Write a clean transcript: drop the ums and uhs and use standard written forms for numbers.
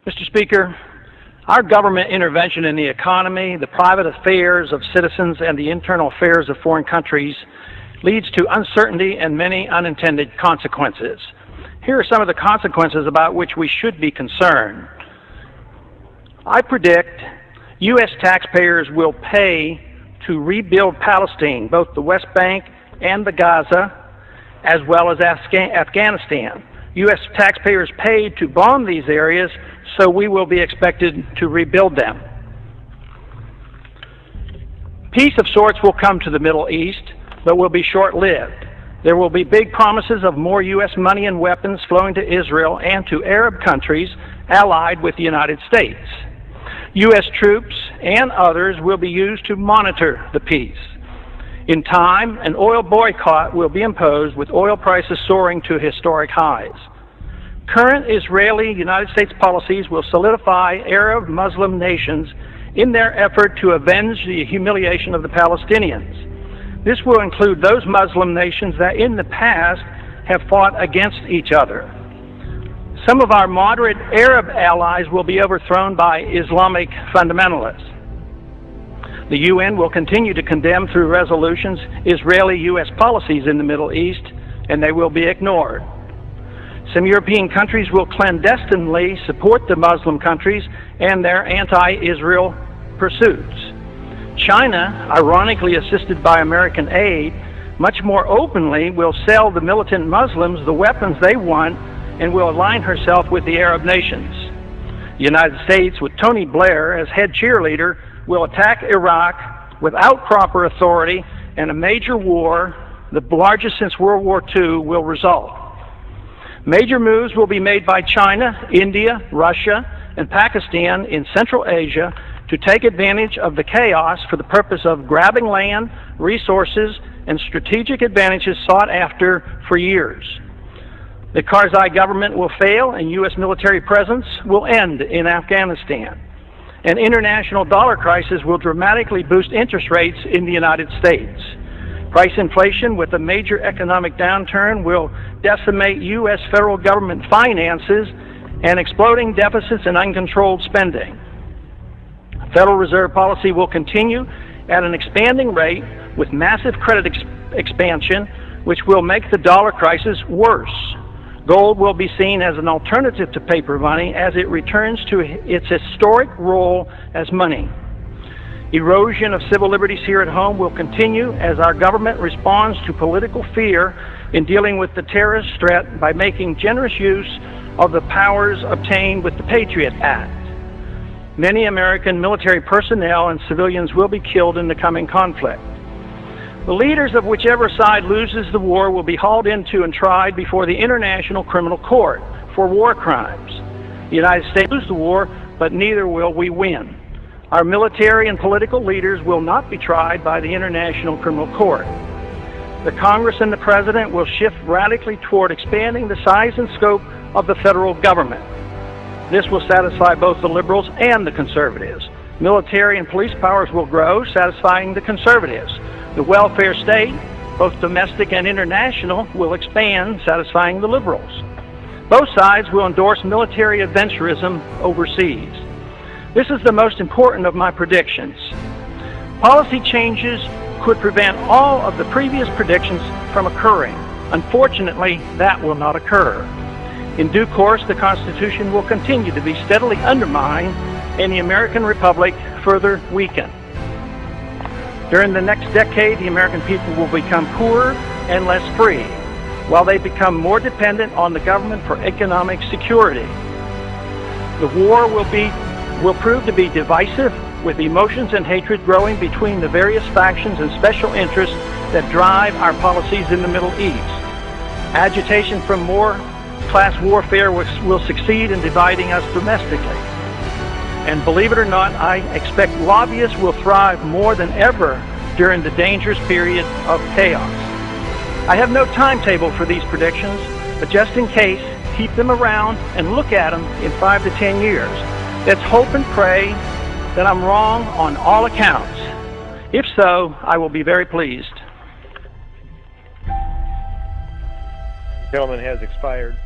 Mr. Speaker, our government intervention in the economy, the private affairs of citizens, and the internal affairs of foreign countries leads to uncertainty and many unintended consequences. Here are some of the consequences about which we should be concerned. I predict U.S. taxpayers will pay to rebuild Palestine, both the West Bank and the Gaza, as well as Afghanistan. U.S. taxpayers paid to bomb these areas, so we will be expected to rebuild them. Peace of sorts will come to the Middle East, but will be short-lived. There will be big promises of more U.S. money and weapons flowing to Israel and to Arab countries allied with the United States. U.S. troops and others will be used to monitor the peace. In time, an oil boycott will be imposed, with oil prices soaring to historic highs. Current Israeli-United States policies will solidify Arab Muslim nations in their effort to avenge the humiliation of the Palestinians. This will include those Muslim nations that in the past have fought against each other. Some of our moderate Arab allies will be overthrown by Islamic fundamentalists. The UN will continue to condemn through resolutions Israeli-U.S. policies in the Middle East, and they will be ignored. Some European countries will clandestinely support the Muslim countries and their anti-Israel pursuits. China, ironically assisted by American aid, much more openly will sell the militant Muslims the weapons they want and will align herself with the Arab nations. The United States, with Tony Blair as head cheerleader, will attack Iraq without proper authority, and a major war, the largest since World War II, will result. Major moves will be made by China, India, Russia, and Pakistan in Central Asia to take advantage of the chaos for the purpose of grabbing land, resources, and strategic advantages sought after for years. The Karzai government will fail, and U.S. military presence will end in Afghanistan. An international dollar crisis will dramatically boost interest rates in the United States. Price inflation with a major economic downturn will decimate U.S. federal government finances and exploding deficits and uncontrolled spending. Federal Reserve policy will continue at an expanding rate with massive credit expansion, which will make the dollar crisis worse. Gold will be seen as an alternative to paper money as it returns to its historic role as money. Erosion of civil liberties here at home will continue as our government responds to political fear in dealing with the terrorist threat by making generous use of the powers obtained with the Patriot Act. Many American military personnel and civilians will be killed in the coming conflict. The leaders of whichever side loses the war will be hauled into and tried before the International Criminal Court for war crimes. The United States will lose the war, but neither will we win. Our military and political leaders will not be tried by the International Criminal Court. The Congress and the President will shift radically toward expanding the size and scope of the federal government. This will satisfy both the liberals and the conservatives. Military and police powers will grow, satisfying the conservatives. The welfare state, both domestic and international, will expand, satisfying the liberals. Both sides will endorse military adventurism overseas. This is the most important of my predictions. Policy changes could prevent all of the previous predictions from occurring. Unfortunately, that will not occur. In due course, the Constitution will continue to be steadily undermined and the American Republic further weakened. During the next decade, the American people will become poorer and less free, while they become more dependent on the government for economic security. The war will prove to be divisive, with emotions and hatred growing between the various factions and special interests that drive our policies in the Middle East. Agitation from more class warfare will succeed in dividing us domestically. And believe it or not, I expect lobbyists will thrive more than ever during the dangerous period of chaos. I have no timetable for these predictions, but just in case, keep them around and look at them in 5 to 10 years. Let's hope and pray that I'm wrong on all accounts. If so, I will be very pleased. The gentleman has expired.